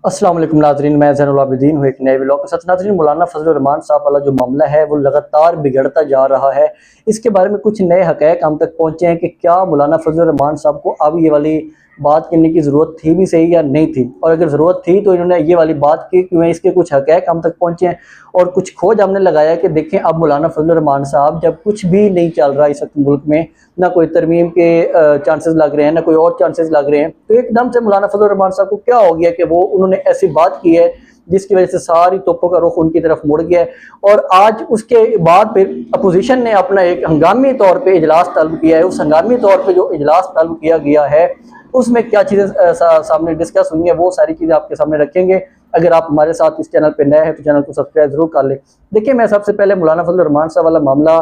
अस्सलाम वालेकुम नाज़रीन, मैं ज़ैनुल आबिदीन हूँ एक नए व्लॉग के साथ। नाज़रीन, मौलाना फजलुर रहमान साहब वाला जो मामला है वो लगातार बिगड़ता जा रहा है। इसके बारे में कुछ नए हक़ाइक़ हम तक पहुँचे हैं कि क्या मौलाना फजलुर रहमान साहब को अब ये वाली बात करने की ज़रूरत थी भी सही या नहीं थी, और अगर ज़रूरत थी तो इन्होंने ये वाली बात की क्यों है। इसके कुछ हक़ाइक़ हम तक पहुँचे हैं और कुछ खोज हमने लगाया कि देखें अब मौलाना फजलुर रहमान साहब जब कुछ भी नहीं चल रहा इस वक्त मुल्क में, ना कोई तरमीम के चांसेस लग रहे हैं, ना कोई और चांसेस लग रहे हैं, तो एकदम से मौलाना फजलुर रहमान साहब को क्या हो गया कि वो उन्होंने ऐसी बात की है जिसकी वजह से सारी तोपों का रुख उनकी तरफ मुड़ गया है। और आज उसके बाद फिर अपोजिशन ने अपना एक हंगामी तौर पे इजलास तलब किया है। उस हंगामी तौर पे जो इजलास तलब किया गया है उसमें क्या चीज़ें सामने डिस्कस हुई हैं वो सारी चीज़ें आपके सामने रखेंगे। अगर आप हमारे साथ इस चैनल पे नए हैं तो चैनल को सब्सक्राइब जरूर कर लें। देखिए, मैं सबसे पहले मौलाना फजलुर रहमान साहब वाला मामला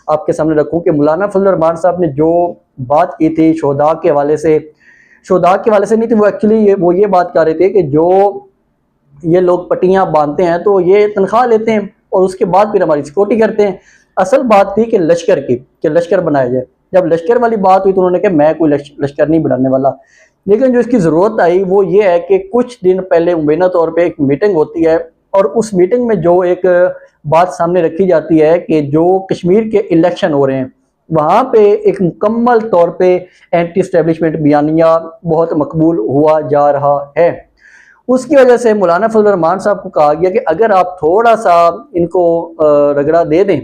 आपके सामने रखूं कि मौलाना फजलुर रहमान साहब ने जो बात की थी शोधा के हवाले से, शोधा के हवाले से नहीं थी, वो एक्चुअली वो ये बात कर रहे थे कि जो ये लोग पट्टियां बांधते हैं तो ये तनख्वाह लेते हैं और उसके बाद फिर हमारी सिक्योरिटी करते हैं। असल बात थी कि लश्कर की, कि लश्कर बनाया जाए। जब लश्कर वाली बात हुई तो उन्होंने कहा मैं कोई लश्कर नहीं बनाने वाला। लेकिन जो इसकी ज़रूरत आई वो ये है कि कुछ दिन पहले मुबैना तौर पे एक मीटिंग होती है और उस मीटिंग में जो एक बात सामने रखी जाती है कि जो कश्मीर के इलेक्शन हो रहे हैं वहाँ पे एक मुकम्मल तौर पे एंटी एस्टेब्लिशमेंट बयानिया बहुत मकबूल हुआ जा रहा है। उसकी वजह से मौलाना फजलुर रहमान साहब को कहा गया कि अगर आप थोड़ा सा इनको रगड़ा दे दें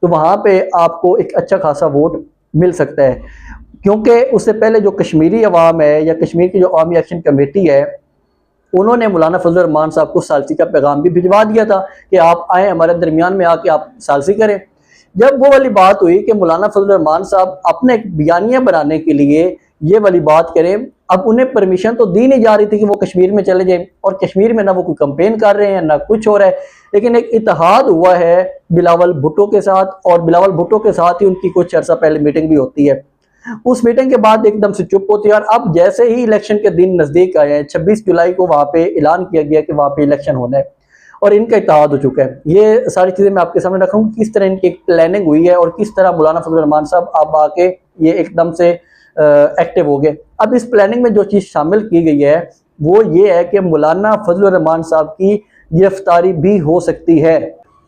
तो वहाँ पे आपको एक अच्छा खासा वोट मिल सकता है। क्योंकि उससे पहले जो कश्मीरी अवाम है या कश्मीर की जो अवामी एक्शन कमेटी है उन्होंने मौलाना फजलुर रहमान साहब को सालसी का पैगाम भी भिजवा दिया था कि आप आए हमारे दरमियान में आके आप सालसी करें। जब वो वाली बात हुई कि मौलाना फजलुर रहमान साहब अपने बयानिया बनाने के लिए ये वाली बात करें, अब उन्हें परमिशन तो दी नहीं जा रही थी कि वो कश्मीर में चले जाए, और कश्मीर में ना वो कोई कंपेन कर रहे हैं ना कुछ हो रहा है। लेकिन एक इत्तेहाद हुआ है बिलावल भुट्टो के साथ, और बिलावल भुट्टो के साथ ही उनकी कुछ अर्सा पहले मीटिंग भी होती है। उस मीटिंग के बाद एकदम से चुप होती है और अब जैसे ही इलेक्शन के दिन नजदीक आए हैं, 26 जुलाई को वहां पे ऐलान किया गया कि वहां पे इलेक्शन होना है और इनका इत्तेहाद हो चुका है। ये सारी चीजें मैं आपके सामने रखूंगा किस तरह इनकी प्लानिंग हुई है और किस तरह मौलाना फजलुर रहमान साहब अब आके ये एकदम से एक्टिव हो गए। अब इस प्लानिंग में जो चीज शामिल की गई है वो ये है कि मौलाना फजलुर रहमान साहब की गिरफ्तारी भी हो सकती है।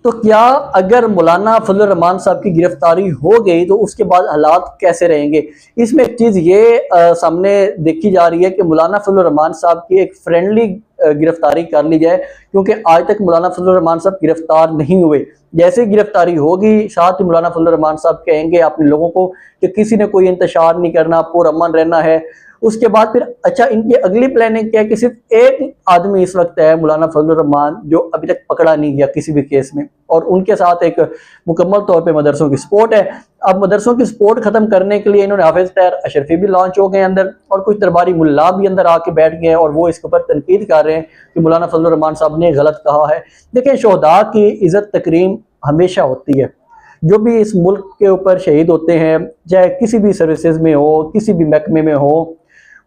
तो क्या अगर मौलाना फजलुर रहमान साहब की गिरफ्तारी हो गई तो उसके बाद हालात कैसे रहेंगे। इसमें एक चीज़ ये सामने देखी जा रही है कि मौलाना फजलुर रहमान साहब की एक फ्रेंडली गिरफ्तारी कर ली जाए, क्योंकि आज तक मौलाना फजलुर रहमान साहब गिरफ्तार नहीं हुए। जैसे गिरफ्तारी होगी साथ ही मौलाना फजलुर रहमान साहब कहेंगे अपने लोगों को कि किसी ने कोई इंतशार नहीं करना, पुरअमन रहना है। उसके बाद फिर अच्छा इनकी अगली प्लानिंग क्या है कि सिर्फ एक आदमी इस वक्त है मौलाना फजलुर रहमान जो अभी तक पकड़ा नहीं गया किसी भी केस में, और उनके साथ एक मुकम्मल तौर पे मदरसों की सपोर्ट है। अब मदरसों की सपोर्ट खत्म करने के लिए इन्होंने हाफिज ताहिर अशरफी भी लॉन्च हो गए अंदर, और कुछ दरबारी मुल्ला भी अंदर आके बैठ गए और वो इसके ऊपर तनकीद कर रहे हैं कि मौलाना फजलुर रहमान साहब ने गलत कहा है। देखिए, शोहदा की इज्जत तकरीम हमेशा होती है। जो भी इस मुल्क के ऊपर शहीद होते हैं, चाहे किसी भी सर्विसेज में हो, किसी भी महकमे में हो,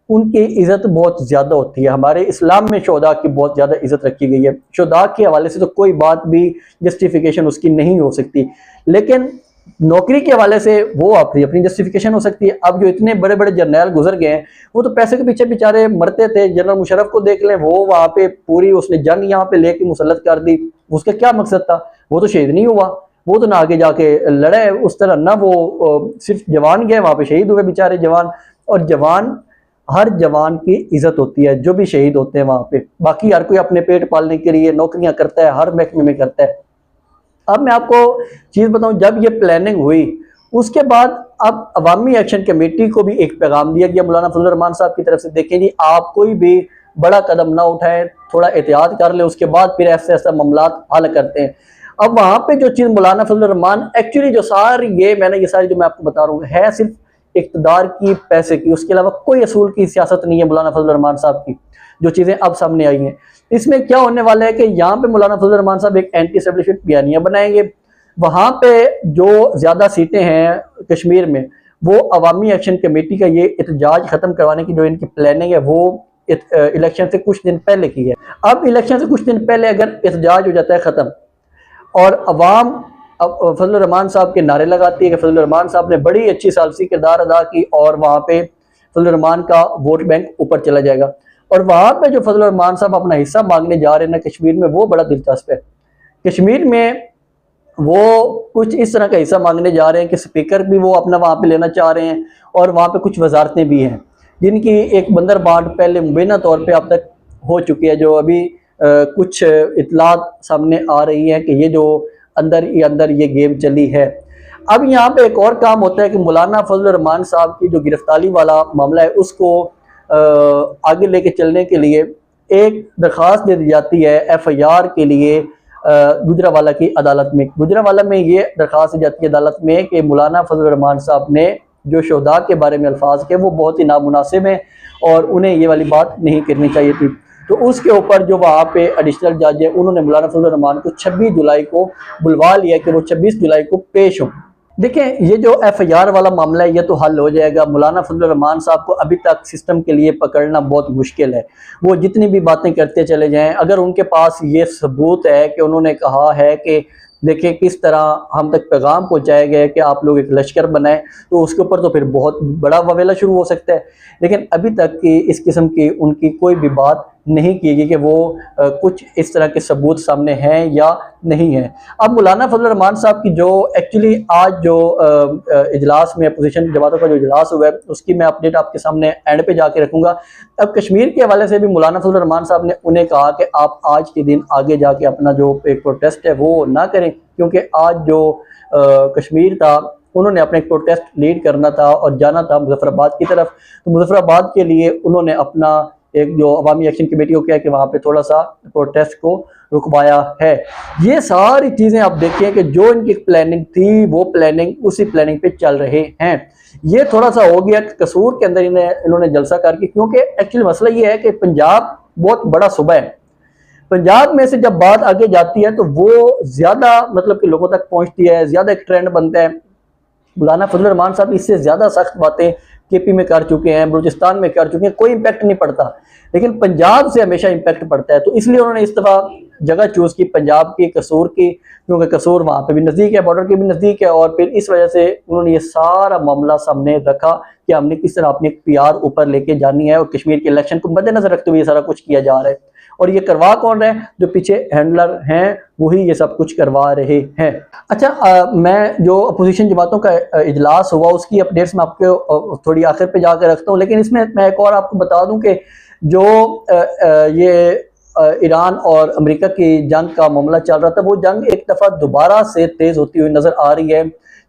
उनकी इज़्ज़त बहुत ज़्यादा होती है। हमारे इस्लाम में शोहदा की बहुत ज़्यादा इज़्ज़त रखी गई है। शोहदा के हवाले से तो कोई बात भी जस्टिफिकेशन उसकी नहीं हो सकती, लेकिन नौकरी के हवाले से वो अपनी जस्टिफिकेशन हो सकती है। अब जो इतने बड़े बड़े जर्नल गुजर गए हैं वो तो पैसे के पीछे बेचारे मरते थे। जनरल मुशर्रफ को देख लें, वो वहाँ पे पूरी उसने जंग यहाँ पे लेके मुसल्लत कर दी। उसका क्या मकसद था? वो तो शहीद नहीं हुआ, वो तो ना आगे जाके लड़े उस तरह, ना वो सिर्फ जवान गए वहाँ पे शहीद हुए बेचारे जवान। और जवान, हर जवान की इज्जत होती है जो भी शहीद होते हैं वहाँ पे। बाकी हर कोई अपने पेट पालने के लिए नौकरियां करता है, हर महकमे में करता है। अब मैं आपको चीज़ बताऊं, जब ये प्लानिंग हुई उसके बाद अब अवामी एक्शन कमेटी को भी एक पैगाम दिया गया मौलाना फजलुर रहमान साहब की तरफ से, देखें जी आप कोई भी बड़ा कदम ना उठाएं, थोड़ा एहतियात कर ले, उसके बाद फिर ऐसे ऐसा मामला हल करते हैं। अब वहाँ पे जो चीज़ मौलाना फजलुर रहमान एक्चुअली जो सारी ये सारी जो मैं आपको बता रहा हूँ है सिर्फ इक़्तिदार की, पैसे की, उसके अलावा कोई असूल की सियासत नहीं है मौलाना फजलुर रहमान साहब की। जो चीज़ें अब सामने आई हैं इसमें क्या होने वाला है कि यहाँ पे मौलाना फजलुर रहमान साहब एक एंटी एस्टेब्लिशमेंट बयानिया बनाएंगे। वहाँ पे जो ज़्यादा सीटें हैं कश्मीर में वो अवामी एक्शन कमेटी का ये एहतजाज ख़त्म करवाने की जो इनकी प्लानिंग है वो इलेक्शन से कुछ दिन पहले की है। अब इलेक्शन से कुछ दिन पहले अगर एहतजाज हो जाता है ख़त्म और अवाम अब फजलुर रहमान साहब के नारे लगाती है कि फजलुर रहमान साहब ने बड़ी अच्छी सालसी किरदार अदा की और वहाँ पे फजलुर रहमान का वोट बैंक ऊपर चला जाएगा। और वहां पे जो फजल रहमान साहब अपना हिस्सा मांगने जा रहे हैं ना कश्मीर में, वो बड़ा दिलचस्प है। कश्मीर में वो कुछ इस तरह का हिस्सा मांगने जा रहे हैं कि स्पीकर भी वो अपना वहां पे लेना चाह रहे हैं, और वहां पे कुछ वजारतें भी हैं जिनकी एक बंदर बांट पहले मुबैना तौर पे अब तक हो चुकी है, जो अभी कुछ इतलात सामने आ रही है कि ये जो अंदर ये गेम चली है। अब यहाँ पे एक और काम होता है कि मौलाना फजल रहमान साहब की जो गिरफ्तारी वाला मामला है उसको आगे लेके चलने के लिए एक दरख्वास्त दे दी जाती है FIR के लिए गुजरावाला की अदालत में। गुजरावाला में ये दरख्वास्त दी जाती है अदालत में कि मौलाना फजल रहमान साहब ने जो शहदा के बारे में अल्फाज के वो बहुत ही नामुनासिब हैं और उन्हें ये वाली बात नहीं करनी चाहिए थी। तो उसके ऊपर जो वहाँ पे एडिशनल जज है उन्होंने मौलाना फजल रहमान को 26 जुलाई को बुलवा लिया कि वो 26 जुलाई को पेश हो। देखें, ये जो FIR वाला मामला है ये तो हल हो जाएगा। मौलाना फजल रहमान साहब को अभी तक सिस्टम के लिए पकड़ना बहुत मुश्किल है। वो जितनी भी बातें करते चले जाएं, अगर उनके पास ये सबूत है कि उन्होंने कहा है कि देखिए किस तरह हम तक पैगाम पहुंचाया गया है कि आप लोग एक लश्कर बनाएं, तो उसके ऊपर तो फिर बहुत बड़ा ववेला शुरू हो सकता है। लेकिन अभी तक की इस किस्म की उनकी कोई भी बात नहीं की गई कि वो कुछ इस तरह के सबूत सामने हैं या नहीं है। अब मौलाना फजल रहमान साहब की जो एक्चुअली आज जो इजलास में अपोजिशन जमातों का जो इजलास हुआ है उसकी मैं अपडेट आपके सामने एंड पे जाके रखूंगा। अब कश्मीर के हवाले से भी मौलाना फजल रहमान साहब ने उन्हें कहा कि आप आज के दिन आगे जाके अपना जो एक प्रोटेस्ट है वो ना करें, क्योंकि आज जो कश्मीर था उन्होंने अपने एक प्रोटेस्ट लीड करना था और जाना था मुजफ्फराबाद की तरफ। तो मुजफ्फराबाद के लिए उन्होंने अपना एक जो अवामी एक्शन कमेटी को किया कि वहाँ पे थोड़ा सा प्रोटेस्ट को रुकवाया है। ये सारी चीज़ें आप देखिए कि जो इनकी प्लानिंग थी वो प्लानिंग उसी प्लानिंग पे चल रहे हैं। ये थोड़ा सा हो गया कसूर के अंदर इन्होंने जलसा करके, क्योंकि एक्चुअली मसला ये है कि पंजाब बहुत बड़ा सूबा है। पंजाब में से जब बात आगे जाती है तो वो ज़्यादा मतलब कि लोगों तक पहुँचती है, ज़्यादा एक ट्रेंड बनता है। मौलाना फजल रहमान साहब इससे ज़्यादा सख्त बातें KP में कर चुके हैं, बलूचिस्तान में कर चुके हैं, कोई इम्पैक्ट नहीं पड़ता, लेकिन पंजाब से हमेशा इम्पैक्ट पड़ता है। तो इसलिए उन्होंने इस दफ़ा जगह चूज़ की पंजाब की, कसूर की, क्योंकि कसूर वहाँ पे भी नज़दीक है, बॉर्डर के भी नज़दीक है, और फिर इस वजह से उन्होंने ये सारा मामला सामने रखा कि हमने किस तरह अपनी PR ऊपर लेके जानी है, और कश्मीर के इलेक्शन को मद्देनजर रखते हुए ये सारा कुछ किया जा रहा है। और ये करवा कौन रहे हैं? जो पीछे हैंडलर हैं वही ये सब कुछ करवा रहे हैं। अच्छा, मैं जो अपोजिशन जमातों का इजलास हुआ उसकी अपडेट्स मैं आपको थोड़ी आखिर पे जाकर रखता हूँ, लेकिन इसमें मैं एक और आपको बता दूं कि जो ये ईरान और अमेरिका की जंग का मामला चल रहा था, वो जंग एक दफ़ा दोबारा से तेज़ होती हुई नज़र आ रही है,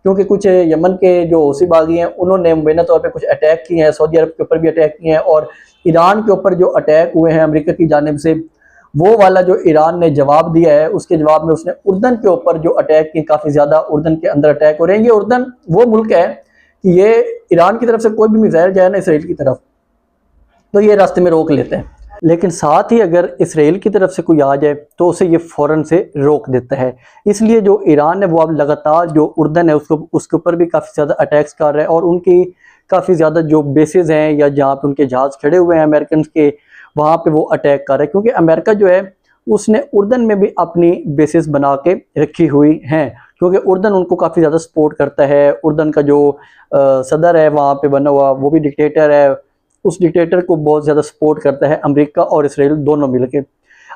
क्योंकि कुछ यमन के जो हौसी बागी हैं उन्होंने मुबैना तौर पे कुछ अटैक किए हैं, सऊदी अरब के ऊपर भी अटैक किए हैं, और ईरान के ऊपर जो अटैक हुए हैं अमेरिका की जानिब से, वो वाला जो ईरान ने जवाब दिया है उसके जवाब में उसने उर्दन के ऊपर जो अटैक किए, काफ़ी ज़्यादा उर्दन के अंदर अटैक हो रहे हैं। ये उर्दन वो मुल्क है कि ये ईरान की तरफ से कोई भी मिसाइल जाए ना इसराइल की तरफ, तो ये रास्ते में रोक लेते हैं, लेकिन साथ ही अगर इसराइल की तरफ से कोई आ जाए तो उसे ये फ़ौरन से रोक देता है। इसलिए जो ईरान है वो अब लगातार जो उर्दन है उसके ऊपर भी काफ़ी ज़्यादा अटैक्स कर रहा है, और उनकी काफ़ी ज़्यादा जो बेसेस हैं या जहाँ पे उनके जहाज़ खड़े हुए हैं अमेरिकन के, वहाँ पे वो अटैक कर रहे हैं, क्योंकि अमेरिका जो है उसने उर्दन में भी अपनी बेसेस बना के रखी हुई हैं, क्योंकि उर्दन उनको काफ़ी ज़्यादा सपोर्ट करता है। उर्दन का जो सदर है वहाँ पे बना हुआ वो भी डिक्टेटर है, उस डिक्टेटर को बहुत ज़्यादा सपोर्ट करता है अमेरिका और इसराइल दोनों मिलके।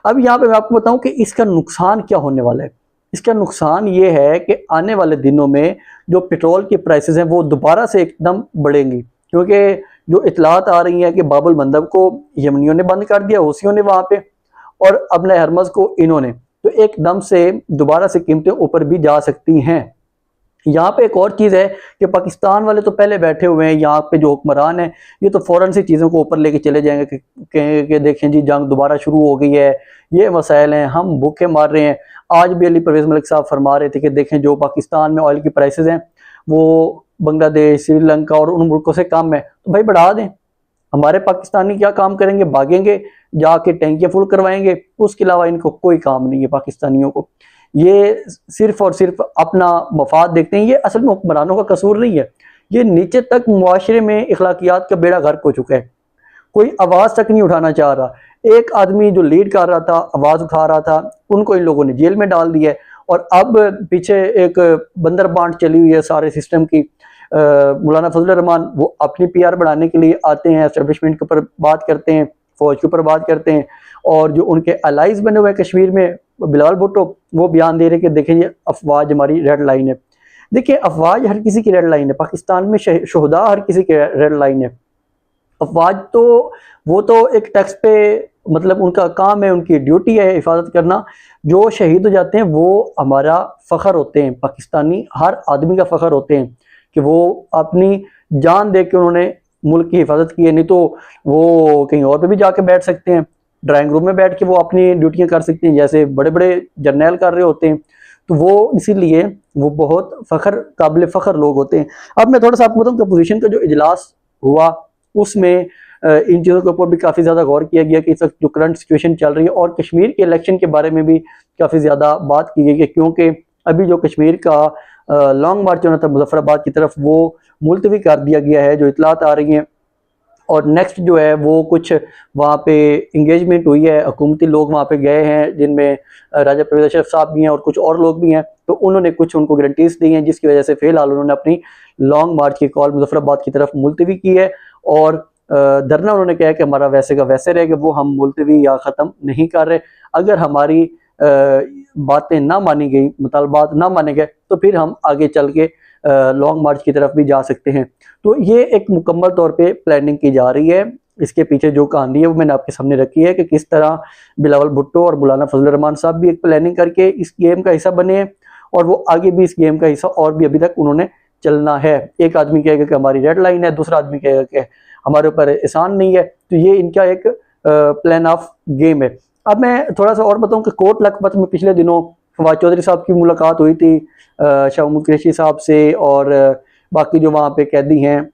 अब यहाँ पे मैं आपको बताऊँ कि इसका नुकसान क्या होने वाला है। इसका नुकसान ये है कि आने वाले दिनों में जो पेट्रोल की प्राइसेस हैं वो दोबारा से एकदम बढ़ेंगी, क्योंकि जो इतलात आ रही हैं कि बाबुल मंदब को यमनियों ने बंद कर दिया, हूसियों ने वहाँ पे, और अपने हरमज़ को इन्होंने, तो एकदम से दोबारा से कीमतें ऊपर भी जा सकती हैं। यहाँ पे एक और चीज़ है कि पाकिस्तान वाले तो पहले बैठे हुए हैं, यहाँ पे जो हुक्मरान है ये तो फ़ौरन से चीज़ों को ऊपर लेके चले जाएंगे कि देखें जी जंग दोबारा शुरू हो गई है, ये मसाइल हैं, हम भूखे मार रहे हैं। आज भी अली परवेज़ मलिक साहब फरमा रहे थे कि देखें जो पाकिस्तान में ऑयल की प्राइसेस हैं वो बांग्लादेश, श्रीलंका और उन मुल्कों से कम है, तो भाई बढ़ा दें। हमारे पाकिस्तानी क्या काम करेंगे? भागेंगे, जाके टैंकियाँ फुल करवाएंगे, उसके अलावा इनको कोई काम नहीं है पाकिस्तानियों को। ये सिर्फ और सिर्फ अपना मफाद देखते हैं। ये असल में हुक्मरानों का कसूर नहीं है, ये नीचे तक मुआशरे में इखलाकियात का बेड़ा गर्क हो चुका है। कोई आवाज़ तक नहीं उठाना चाह रहा। एक आदमी जो लीड कर रहा था, आवाज़ उठा रहा था, उनको इन लोगों ने जेल में डाल दिया है, और अब पीछे एक बंदर बांट चली हुई है सारे सिस्टम की। मौलाना फजल रहमान वो अपनी PR बढ़ाने के लिए आते हैं, एस्टेब्लिशमेंट के ऊपर बात करते हैं, फ़ौज के ऊपर बात करते हैं। और जो उनके अलाइज बने हुए हैं कश्मीर में, बिलावल भुट्टो, वो बयान दे रहे हैं कि देखिए ये अफवाज हमारी रेड लाइन है। देखिए अफवाज हर किसी की रेड लाइन है, पाकिस्तान में शहदा हर किसी की रेड लाइन है। अफवाज तो वो तो एक टैक्स पे, मतलब उनका काम है, उनकी ड्यूटी है हिफाजत करना। जो शहीद हो जाते हैं वो हमारा फ़ख्र होते हैं, पाकिस्तानी हर आदमी का फ़ख्र होते हैं कि वो अपनी जान दे के उन्होंने मुल्क की हिफाजत की है। नहीं तो वो कहीं और पे भी जाके बैठ सकते हैं, ड्राइंग रूम में बैठ के वो अपनी ड्यूटियाँ कर सकते हैं, जैसे बड़े बड़े जर्नैल कर रहे होते हैं। तो वो इसीलिए वो बहुत फ़ख्र, काबिल फ़ख्र लोग होते हैं। अब मैं थोड़ा सा आपको बताऊँ कि अपोजिशन का जो इजलास हुआ उसमें इन चीज़ों के ऊपर भी काफ़ी ज़्यादा गौर किया गया कि इस वक्त जो करंट सिचुएशन चल रही है, और कश्मीर के इलेक्शन के बारे में भी काफ़ी ज़्यादा बात की गई है, क्योंकि अभी जो कश्मीर का लॉन्ग मार्च होना था मुजफ्फराबाद की तरफ, वो मुलतवी कर दिया गया है, जो इतलात आ रही हैं। और नेक्स्ट जो है वो कुछ वहाँ पे इंगेजमेंट हुई है, हुकूमती लोग वहाँ पे गए हैं, जिनमें राजा परवेज़ अशरफ साहब भी हैं और कुछ और लोग भी हैं। तो उन्होंने कुछ उनको गारंटीज दी हैं, जिसकी वजह से फ़िलहाल उन्होंने अपनी लॉन्ग मार्च की कॉल मुजफ्फराबाद की तरफ मुलतवी की है। और धरना उन्होंने कहा कि हमारा वैसे का वैसे रहेगा, वो हम मुलतवी या ख़त्म नहीं कर रहे। अगर हमारी बातें ना मानी गई, मुतालबात ना माने गए, तो फिर हम आगे चल के लॉन्ग मार्च की तरफ भी जा सकते हैं। तो ये एक मुकम्मल तौर पे प्लानिंग की जा रही है। इसके पीछे जो कहानी है वो मैंने आपके सामने रखी है कि किस तरह बिलावल भुट्टो और मौलाना फजल रहमान साहब भी एक प्लानिंग करके इस गेम का हिस्सा बने हैं, और वो आगे भी इस गेम का हिस्सा और भी अभी तक उन्होंने चलना है। एक आदमी कहेगा कि हमारी रेड लाइन है, दूसरा आदमी कहेगा कि हमारे ऊपर एहसान नहीं है। तो ये इनका एक प्लान ऑफ गेम है। अब मैं थोड़ा सा और बताऊं कि कोट लखपत में पिछले दिनों फवाद चौधरी साहब की मुलाकात हुई थी शाह महमूद कुरैशी साहब से, और बाकी जो वहाँ पे कैदी हैं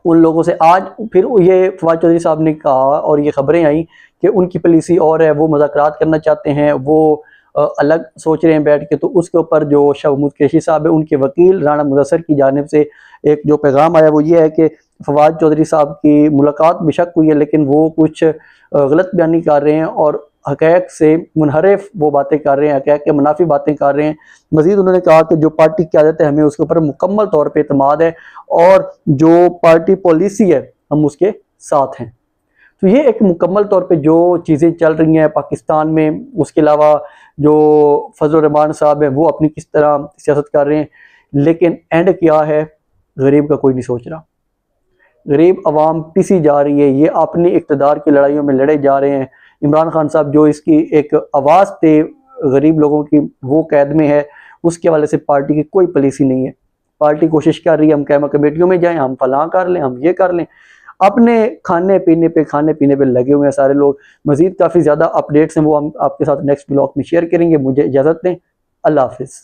उन लोगों से। आज फिर ये फवाद चौधरी साहब ने कहा, और ये खबरें आई कि उनकी पॉलिसी और है, वो मुज़ाकरात करना चाहते हैं, वो अलग सोच रहे हैं बैठ के। तो उसके ऊपर जो शाह महमूद कुरैशी साहब है, उनके वकील राना मुदस्सर की जानिब से एक जो पैगाम आया वो ये है कि फवाद चौधरी साहब की मुलाकात बेशक हुई है, लेकिन वो कुछ गलत बयानी कर रहे हैं और हक़ैक़ से मुनहरिफ वो बातें कर रहे हैं, हक़ैक़ के मुनाफी बातें कर रहे हैं। मज़ीद उन्होंने कहा कि जो पार्टी की आदत है हमें उसके ऊपर मुकम्मल तौर पे एतमाद है, और जो पार्टी पॉलिसी है हम उसके साथ हैं। तो ये एक मुकम्मल तौर पे जो चीज़ें चल रही हैं पाकिस्तान में, उसके अलावा जो फजल रहमान साहब हैं वो अपनी किस तरह सियासत कर रहे हैं, लेकिन एंड क्या है गरीब का कोई नहीं सोच रहा। गरीब आवाम पिसी जा रही है, ये अपनी इक़्तिदार की लड़ाइयों में लड़े जा रहे हैं। इमरान खान साहब जो इसकी एक आवाज़ थे गरीब लोगों की, वो कैद में है। उसके हवाले से पार्टी की कोई पॉलिसी नहीं है। पार्टी कोशिश कर रही है हम कैमा कमेटियों में जाएं, हम फलां कर लें, हम ये कर लें, अपने खाने पीने पे लगे हुए हैं सारे लोग। मज़ीद काफ़ी ज़्यादा अपडेट्स हैं वो हम आपके साथ नेक्स्ट ब्लॉग में शेयर करेंगे। मुझे इजाज़त दें, अल्लाह हाफ़िज़।